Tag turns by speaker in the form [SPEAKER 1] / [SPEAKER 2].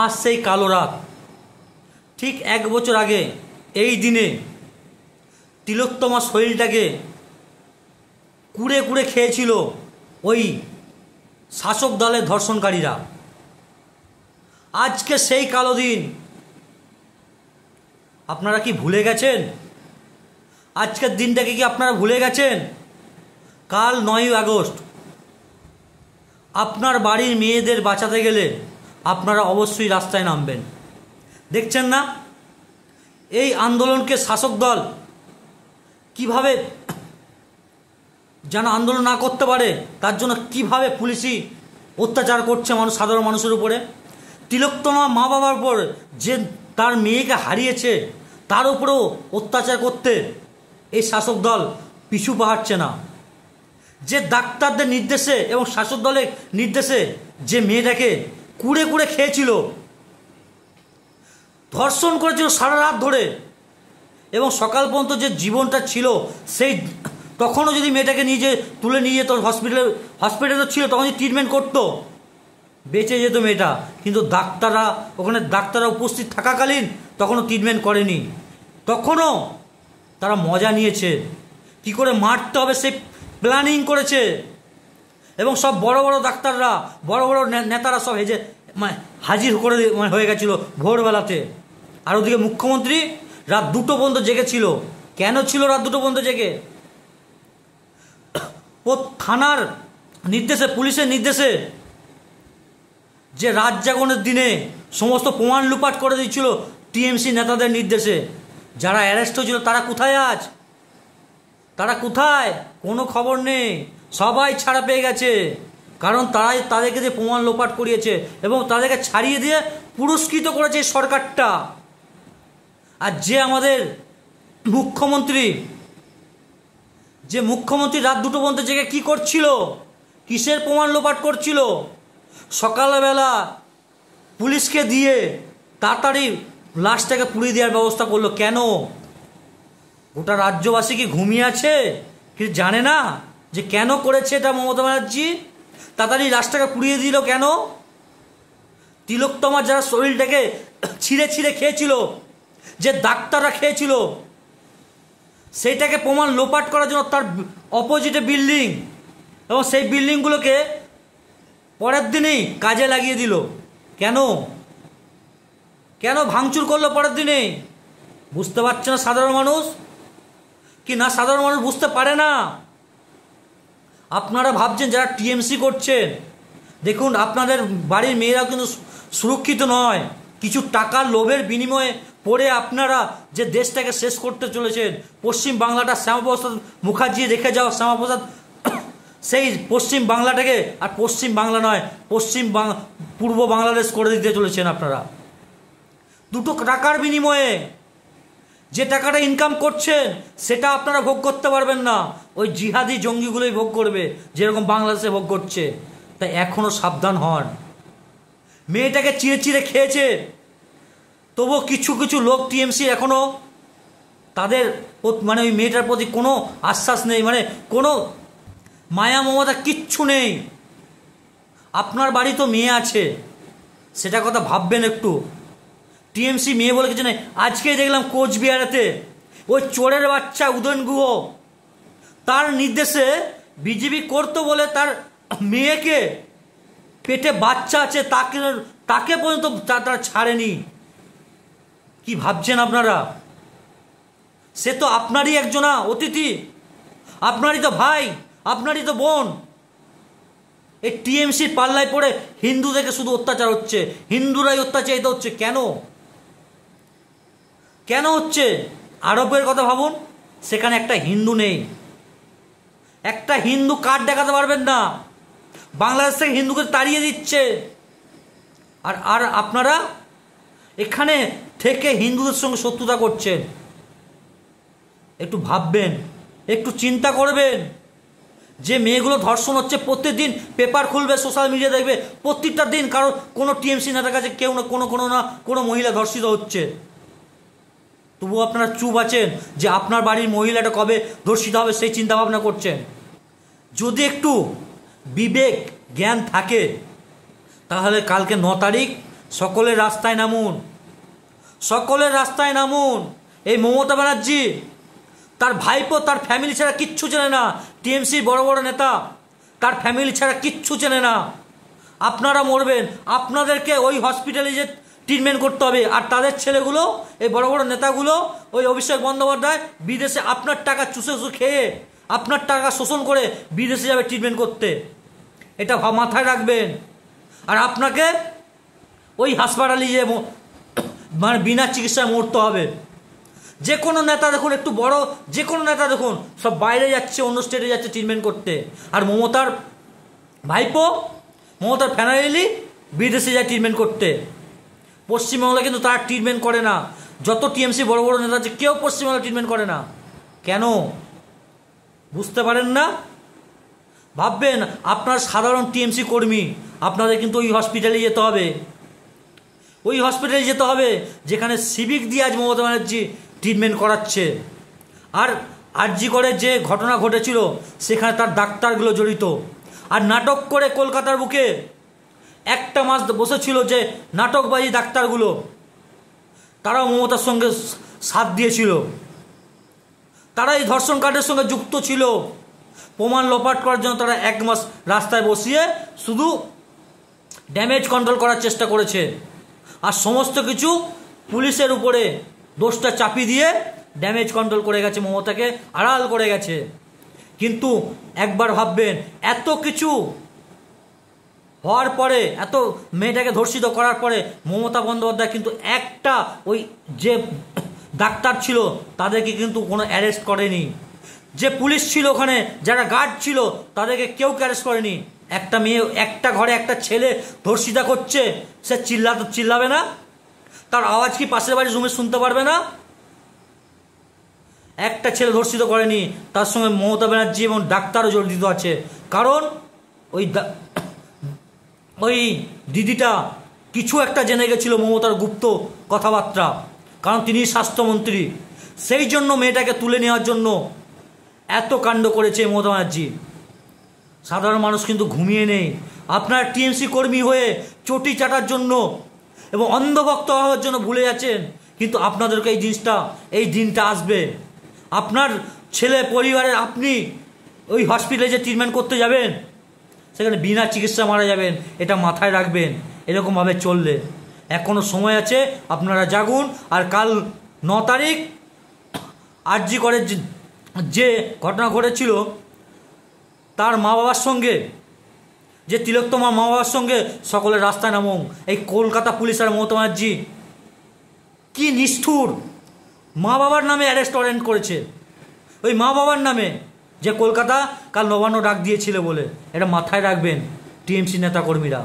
[SPEAKER 1] আজ সেই কালো রাত। ঠিক 1 বছর আগে এই দিনে তিলোত্তমা শরীরটাকে কুড়ে কুড়ে খেয়েছিল ওই শাসক দলের ধর্ষণকারীরা। আজকে সেই কালো দিন আপনারা কি ভুলে গেছেন? আজকের দিনটাকে কি আপনারা ভুলে গেছেন? কাল 9ই আগস্ট। আপনার বাড়ির মেয়েদের বাঁচাতে গেলে আপনারা অবশ্যই রাস্তায় নামবেন। দেখছেন না এই আন্দোলনকে শাসক দল কিভাবে যেন আন্দোলন না করতে পারে তার জন্য কিভাবে পুলিশি অত্যাচার করছে সাধারণ মানুষের উপরে। তিলোত্তমা মা বাবার উপর যে তার মেয়েকে হারিয়েছে তার উপরেও অত্যাচার করতে এই শাসক দল পিছু পাহাড়ছে না। যে ডাক্তারদের নির্দেশে এবং শাসক দলের নির্দেশে যে মেয়েটাকে কুড়ে কুড়ে খেয়েছিল, ধর্ষণ করেছিল সারা রাত ধরে এবং সকাল পর্যন্ত যে জীবনটা ছিল সেই তখনও যদি মেয়েটাকে তুলে নিয়ে যেত হসপিটালে ছিল, তখন যদি ট্রিটমেন্ট করতো বেঁচে যেত মেয়েটা। কিন্তু ডাক্তাররা উপস্থিত থাকাকালীন তখনও ট্রিটমেন্ট করেনি। তখনও তারা মজা নিয়েছে, কি করে মারতে হবে সেই প্ল্যানিং করেছে। এবং সব বড় বড় ডাক্তাররা বড় বড় নেতারা সব হাজির করে হয়ে গেছিল ভোরবেলাতে। আর ওদিকে মুখ্যমন্ত্রী রাত 2টো পর্যন্ত জেগেছিল। কেন ছিল রাত 2টো পর্যন্ত জেগে? ও থানার নির্দেশে, পুলিশের নির্দেশে যে রাত জাগরণের দিনে সমস্ত প্রমাণ লুপাট করে দিয়েছিল টিএমসি নেতাদের নির্দেশে। যারা অ্যারেস্ট হয়েছিল তারা কোথায় আজ? তারা কোথায়? কোনো খবর নেই। সবাই ছাড়া পেয়ে গেছে, কারণ তারাই তাদেরকে যে প্রমাণ লোপাট করিয়েছে এবং তাদেরকে ছাড়িয়ে দিয়ে পুরস্কৃত করেছে সরকারটা। আর যে আমাদের মুখ্যমন্ত্রী রাত 2টো পর্যন্ত জেগে কি করছিল? কিসের প্রমাণ লোপাট করছিল? সকালবেলা পুলিশকে দিয়ে তাড়াতাড়ি লাশটাকে পুড়িয়ে দেওয়ার ব্যবস্থা করলো। কেন? গোটা রাজ্যবাসী কি ঘুমিয়ে আছে? কি জানে না যে কেন করেছে এটা মমতা ব্যানার্জি? তাড়াতাড়ি লাশটাকে পুড়িয়ে দিল কেন? তিলোত্তমার যারা শরীরটাকে ছিঁড়ে ছিঁড়ে খেয়েছিল, যে ডাক্তাররা খেয়েছিল, সেইটাকে প্রমাণ লোপাট করার জন্য তার অপোজিটে বিল্ডিং এবং সেই বিল্ডিংগুলোকে পরের দিনেই কাজে লাগিয়ে দিল। কেন ভাঙচুর করলো পরের দিনেই? বুঝতে পারছে না সাধারণ মানুষ? কি না সাধারণ মানুষ বুঝতে পারে না? আপনারা ভাবছেন যারা টিএমসি করছেন, দেখুন আপনাদের বাড়ির মেয়েরাও কিন্তু সুরক্ষিত নয়। কিছু টাকার লোভের বিনিময়ে পড়ে আপনারা যে দেশটাকে শেষ করতে চলেছেন। পশ্চিম বাংলাটা শ্যামাপ্রসাদ মুখার্জি রেখে যাওয়া শ্যামাপ্রসাদ, সেই পশ্চিম বাংলাটাকে আর পশ্চিম বাংলা নয় পূর্ব বাংলাদেশ করে দিতে চলেছেন আপনারা। 2টো টাকার বিনিময়ে যে টাকাটা ইনকাম করছেন সেটা আপনারা ভোগ করতে পারবেন না, ওই জিহাদি জঙ্গিগুলোই ভোগ করবে, যেরকম বাংলাদেশে ভোগ করছে। তাই এখনও সাবধান হন। মেয়েটাকে চিড়ে চিড়ে খেয়েছে, তবুও কিছু কিছু লোক টিএমসি এখনও তাদের ওই মেয়েটার প্রতি কোনো আশ্বাস নেই, কোনো মায়া মমতা কিচ্ছু নেই। আপনার বাড়ি তো মেয়ে আছে, সেটা কথা ভাববেন একটু। টিএমসি মেয়ে বলে কিছু নেই। আজকে দেখলাম কোচবিহারেতে ওই চোরের বাচ্চা উদয়ন গুহ তার নির্দেশে বিজেপি করতো বলে তার মেয়েকে, পেটে বাচ্চা আছে তাকে পর্যন্ত তারা ছাড়েনি। কি ভাবছেন আপনারা? সে তো আপনারই একজনা অতিথি, আপনারই তো ভাই, আপনারই তো বোন। এই টিএমসির পাল্লায় পড়ে হিন্দুদেরকে শুধু অত্যাচার হচ্ছে, হিন্দুরাই অত্যাচারিত হচ্ছে। কেন হচ্ছে? আরবের কথা ভাবুন, সেখানে একটা হিন্দু নেই, একটা হিন্দু কার্ড দেখাতে পারবেন না। বাংলাদেশ থেকে হিন্দুকে তাড়িয়ে দিচ্ছে। আর আপনারা এখানে থেকে হিন্দুদের সঙ্গে শত্রুতা করছেন। একটু ভাববেন, একটু চিন্তা করবেন। যে মেয়েগুলো ধর্ষণ হচ্ছে, প্রত্যেকদিন পেপার খুলবে, সোশ্যাল মিডিয়া দেখবে, প্রত্যেকটা দিন কোনো টিএমসি নেতার কাছে কেউ না কোনো মহিলা ধর্ষিত হচ্ছে। তবুও আপনারা চুপ আছেন যে আপনার বাড়ির মহিলাটা কবে ধর্ষিত হবে সেই চিন্তা ভাবনা করছেন। যদি একটু বিবেক জ্ঞান থাকে তাহলে কালকে 9 তারিখ সকলের রাস্তায় নামুন, সকলের রাস্তায় নামুন। এই মমতা ব্যানার্জি তার ভাইপো তার ফ্যামিলি ছাড়া কিচ্ছু চেনে না, টিএমসির বড় বড় নেতা তার ফ্যামিলি ছাড়া কিচ্ছু চেনে না। আপনারা মরবেন, আপনাদেরকে ওই হসপিটালে যে ট্রিটমেন্ট করতে হবে, আর তাদের ছেলেগুলো এই বড় বড় নেতাগুলো ওই অভিষেক বন্দ্যোপাধ্যায় বিদেশে আপনার টাকা চুষে চুষে খেয়ে আপনার টাকা শোষণ করে বিদেশে যাবে ট্রিটমেন্ট করতে, এটা মাথায় রাখবেন। আর আপনাকে ওই হাসপাতালে যে মানে বিনা চিকিৎসায় মরতে হবে। যে কোনো নেতা দেখুন, একটু বড় যে কোনো নেতা দেখুন, সব বাইরে যাচ্ছে, অন্য স্টেটে যাচ্ছে ট্রিটমেন্ট করতে, আর মমতার ভাইপো মমতার ফ্যামিলি বিদেশে যায় ট্রিটমেন্ট করতে। পশ্চিমবাংলা কিন্তু তারা ট্রিটমেন্ট করে না, যত টিএমসি বড় বড় নেতা আছে কেউ পশ্চিমবাংলা ট্রিটমেন্ট করে না। কেন বুঝতে পারেন না? ভাববেন আপনার সাধারণ টিএমসি কর্মী, আপনাদের কিন্তু ওই হসপিটালে যেতে হবে, ওই হসপিটালে যেতে হবে যেখানে সিভিক দিয়ে আজ মমতা ব্যানার্জি ট্রিটমেন্ট করাচ্ছে। আর আরজি করে যে ঘটনা ঘটেছিল সেখানে তার ডাক্তারগুলো জড়িত। আর নাটক করে কলকাতার বুকে একটা মাস বসেছিল যে নাটকবাজি ডাক্তারগুলো, তারাও মমতার সঙ্গে সাথ দিয়েছিল, তারা এই ধর্ষণ কাণ্ডের সঙ্গে যুক্ত ছিল। প্রমাণ লোপাট করার জন্য তারা এক মাস রাস্তায় বসিয়ে শুধু ড্যামেজ কন্ট্রোল করার চেষ্টা করেছে, আর সমস্ত কিছু পুলিশের উপরে দোষটা চাপিয়ে দিয়ে ড্যামেজ কন্ট্রোল করে গেছে, মমতাকে আড়াল করে গেছে। কিন্তু একবার ভাববেন, এত কিছু হওয়ার পরে, এত মেয়েটাকে ধর্ষিত করার পরে মমতা বন্দ্যোপাধ্যায় কিন্তু একটা ওই যে ডাক্তার ছিল তাদেরকে কিন্তু কোনো অ্যারেস্ট করেনি, যে পুলিশ ছিল ওখানে যারা গার্ড ছিল তাদেরকে কেউ অ্যারেস্ট করেনি। একটা মেয়ে, একটা ঘরে একটা ছেলে ধর্ষিতা করছে, সে চিল্লাবে না? তার আওয়াজ কি পাশের বাড়ির রুমে শুনতে পারবে না? একটা ছেলে ধর্ষিত করেনি, তার সঙ্গে মমতা ব্যানার্জি এবং ডাক্তারও জড়িত আছে। কারণ ওই দিদিটা কিছু একটা জেনে গেছিল মমতার গুপ্ত কথাবার্তা, কারণ তিনি স্বাস্থ্যমন্ত্রী, সেই জন্য মেয়েটাকে তুলে নেওয়ার জন্য এত কাণ্ড করেছে মমতা ব্যানার্জি। সাধারণ মানুষ কিন্তু ঘুমিয়ে নেই। আপনার টিএমসি কর্মী হয়ে চটি চাটার জন্য এবং অন্ধভক্ত হওয়ার জন্য ভুলে যাচ্ছেন, কিন্তু আপনাদেরকে এই জিনিসটা, এই দিনটা আসবে। আপনার ছেলে পরিবারের আপনি ওই হসপিটালে যে ট্রিটমেন্ট করতে যাবেন সেখানে বিনা চিকিৎসা মারা যাবেন, এটা মাথায় রাখবেন। এরকমভাবে চললে এখনও সময় আছে, আপনারা জাগুন। আর কাল 9 তারিখ আরজি করে যে ঘটনা ঘটেছিল তার মা বাবার সঙ্গে, যে তিলোত্তমার মা বাবার সঙ্গে সকলের রাস্তায় নামুন। এই কলকাতা পুলিশ আর মমতা ব্যানার্জি কি নিষ্ঠুর, মা বাবার নামে অ্যারেস্ট ওয়ারেন্ট করেছে, ওই মা বাবার নামে, যে কলকাতা কাল নবান্ন ডাক দিয়েছিল বলে। এটা মাথায় রাখবেন টিএমসি নেতাকর্মীরা।